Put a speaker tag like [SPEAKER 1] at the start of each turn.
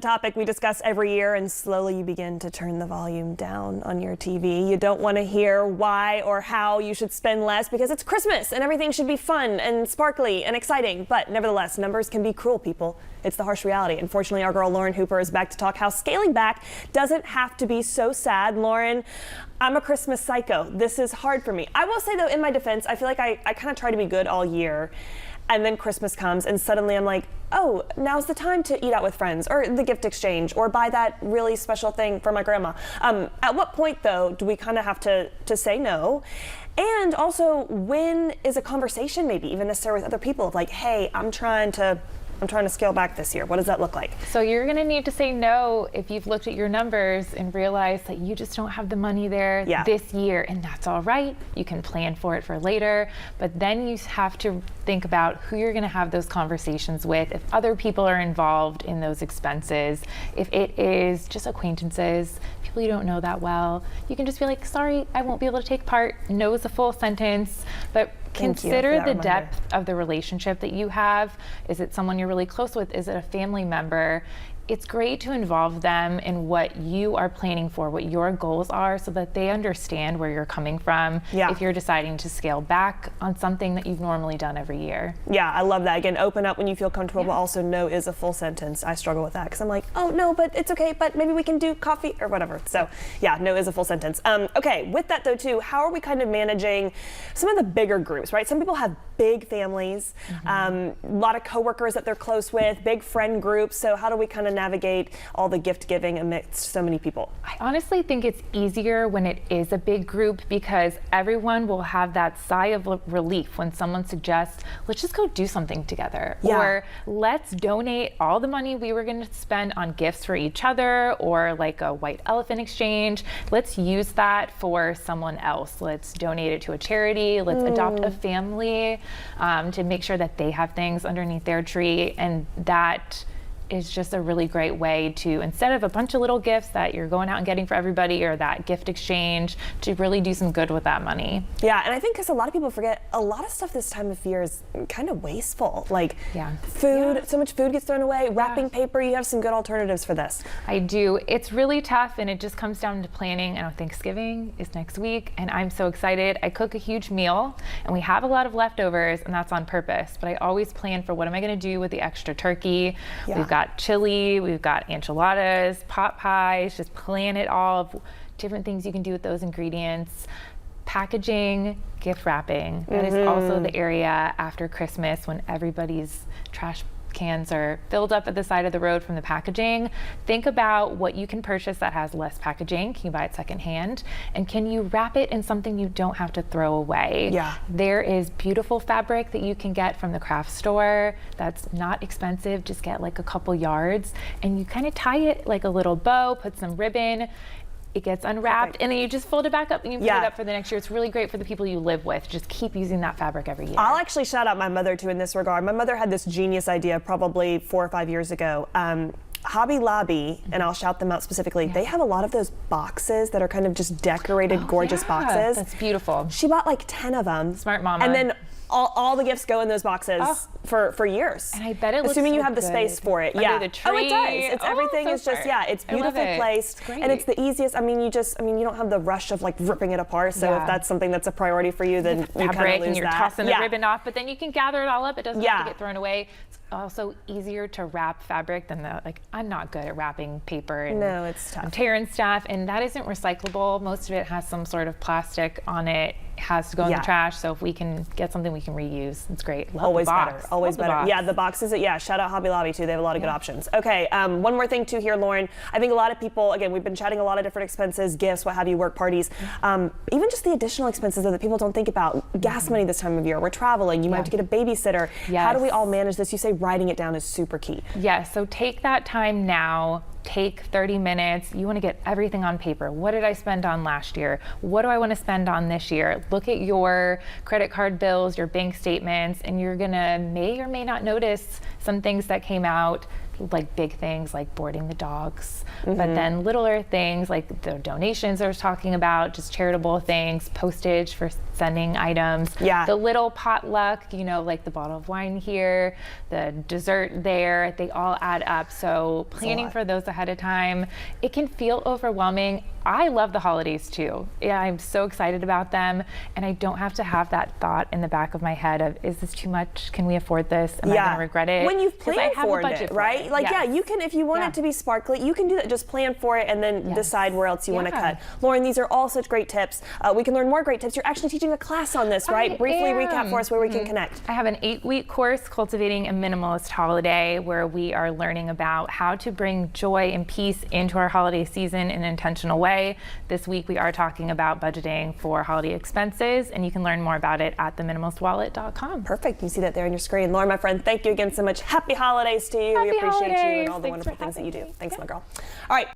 [SPEAKER 1] topic we discuss every year, and slowly you begin to turn the volume down on your TV. You don't want to hear why or how you should spend less because it's Christmas and everything should be fun and sparkly and exciting. But nevertheless, numbers can be cruel, people. It's the harsh reality. Unfortunately, our girl Lauren Hooper is back to talk how scaling back doesn't have to be so sad. Lauren, I'm a Christmas psycho. This is hard for me. I will say though, in my defense, I feel like I kind of try to be good all year. And then Christmas comes and suddenly I'm like, oh, now's the time to eat out with friends or the gift exchange or buy that really special thing for my grandma. At what point though do we kind of have to say no? And also, when is a conversation maybe even necessary with other people of like, hey, I'm trying to scale back this year. What does that look like?
[SPEAKER 2] So you're going to need to say no if you've looked at your numbers and realized that you just don't have the money there this year, and that's all right. You can plan for it for later, but then you have to think about who you're going to have those conversations with. If other people are involved in those expenses, if it is just acquaintances, people you don't know that well, you can just be like, sorry, I won't be able to take part. No is a full sentence, but consider the depth of the relationship that you have. Is it someone you're really close with? Is it a family member? It's great to involve them in what you are planning for, what your goals are, so that they understand where you're coming from if you're deciding to scale back on something that you've normally done every year.
[SPEAKER 1] Yeah, I love that. Again, open up when you feel comfortable, but also no is a full sentence. I struggle with that because I'm like, oh no, but it's okay, but maybe we can do coffee or whatever. So yeah, no is a full sentence. Okay, with that though too, how are we kind of managing some of the bigger groups, right? Some people have big families, a lot of coworkers that they're close with, big friend groups. So how do we kind of navigate all the gift giving amidst so many people?
[SPEAKER 2] I honestly think it's easier when it is a big group because everyone will have that sigh of relief when someone suggests, let's just go do something together. Or let's donate all the money we were going to spend on gifts for each other, or like a white elephant exchange. Let's use that for someone else. Let's donate it to a charity. Let's adopt a family to make sure that they have things underneath their tree. And that is just a really great way to, instead of a bunch of little gifts that you're going out and getting for everybody or that gift exchange, to really do some good with that money.
[SPEAKER 1] Yeah, and I think because a lot of people forget, a lot of stuff this time of year is kind of wasteful. Like food, so much food gets thrown away, wrapping paper. You have some good alternatives for this.
[SPEAKER 2] I do. It's really tough, and it just comes down to planning. I know Thanksgiving is next week, and I'm so excited. I cook a huge meal, and we have a lot of leftovers, and that's on purpose. But I always plan for what am I going to do with the extra turkey. We've got chili, we've got enchiladas, pot pies, just plan it all of different things you can do with those ingredients. Packaging, gift wrapping. That is also the area after Christmas when everybody's trash cans are filled up at the side of the road from the packaging. Think about what you can purchase that has less packaging. Can you buy it secondhand? And can you wrap it in something you don't have to throw away? There is beautiful fabric that you can get from the craft store that's not expensive. Just get like a couple yards and you kind of tie it like a little bow, put some ribbon. It gets unwrapped, and then you just fold it back up and you put it up for the next year. It's really great for the people you live with. Just keep using that fabric every year.
[SPEAKER 1] I'll actually shout out my mother too in this regard. My mother had this genius idea probably 4 or 5 years ago. Hobby Lobby, and I'll shout them out specifically, they have a lot of those boxes that are kind of just decorated, gorgeous boxes.
[SPEAKER 2] That's beautiful.
[SPEAKER 1] She bought like 10 of them.
[SPEAKER 2] Smart mama.
[SPEAKER 1] And then all the gifts go in those boxes for years.
[SPEAKER 2] And I bet it looks
[SPEAKER 1] assuming you
[SPEAKER 2] so
[SPEAKER 1] have the
[SPEAKER 2] good
[SPEAKER 1] space for it.
[SPEAKER 2] Under the tree.
[SPEAKER 1] Oh, it does. It's everything
[SPEAKER 2] so
[SPEAKER 1] is just
[SPEAKER 2] smart.
[SPEAKER 1] it's beautifully placed.
[SPEAKER 2] It's great.
[SPEAKER 1] And it's the easiest. I mean, you don't have the rush of like ripping it apart. So if that's something that's a priority for you, then you kind of lose
[SPEAKER 2] and you're
[SPEAKER 1] that.
[SPEAKER 2] tossing the ribbon off, but then you can gather it all up. It doesn't have to get thrown away. It's also easier to wrap fabric than I'm not good at wrapping paper. And
[SPEAKER 1] no, it's tough.
[SPEAKER 2] I'm tearing stuff, and that isn't recyclable. Most of it has some sort of plastic on it. It has to go in the trash. So if we can get something we can reuse, it's great. Love
[SPEAKER 1] always
[SPEAKER 2] the box.
[SPEAKER 1] better. Always
[SPEAKER 2] Love
[SPEAKER 1] better.
[SPEAKER 2] The
[SPEAKER 1] Yeah, the boxes. Shout out Hobby Lobby too. They have a lot of good options. Okay, one more thing too here, Lauren. I think a lot of people, again, we've been chatting a lot of different expenses, gifts, what have you, work parties, even just the additional expenses that people don't think about. Gas money this time of year. We're traveling. You might have to get a babysitter. How do we all manage this? You say writing it down is super key.
[SPEAKER 2] Yes. So take that time now. Take 30 minutes. You want to get everything on paper. What did I spend on last year? What do I want to spend on this year? Look at your credit card bills, your bank statements, and you're going to may or may not notice some things that came out like big things like boarding the dogs, but then littler things like the donations I was talking about, just charitable things, postage for sending items, the little potluck, you know, like the bottle of wine here, the dessert there, they all add up. So planning for those ahead of time, it can feel overwhelming. I love the holidays too. Yeah, I'm so excited about them, and I don't have to have that thought in the back of my head of, is this too much? Can we afford this? Am I going to regret it?
[SPEAKER 1] When you've planned for it, right? Like, you can, if you want it to be sparkly, you can do that. Just plan for it and then decide where else you want to cut. Lauren, these are all such great tips. We can learn more great tips. You're actually teaching a class on this, right? Briefly recap for us where we can connect.
[SPEAKER 2] I have an 8-week course, Cultivating a Minimalist Holiday, where we are learning about how to bring joy and peace into our holiday season in an intentional way. This week we are talking about budgeting for holiday expenses, and you can learn more about it at theminimalistwallet.com.
[SPEAKER 1] Perfect. You see that there on your screen. Lauren, my friend, thank you again so much. Happy holidays to you.
[SPEAKER 2] Happy
[SPEAKER 1] We appreciate
[SPEAKER 2] holidays.
[SPEAKER 1] you and all the
[SPEAKER 2] Thanks
[SPEAKER 1] wonderful
[SPEAKER 2] for
[SPEAKER 1] things that you do.
[SPEAKER 2] having me.
[SPEAKER 1] Thanks, my girl. All right.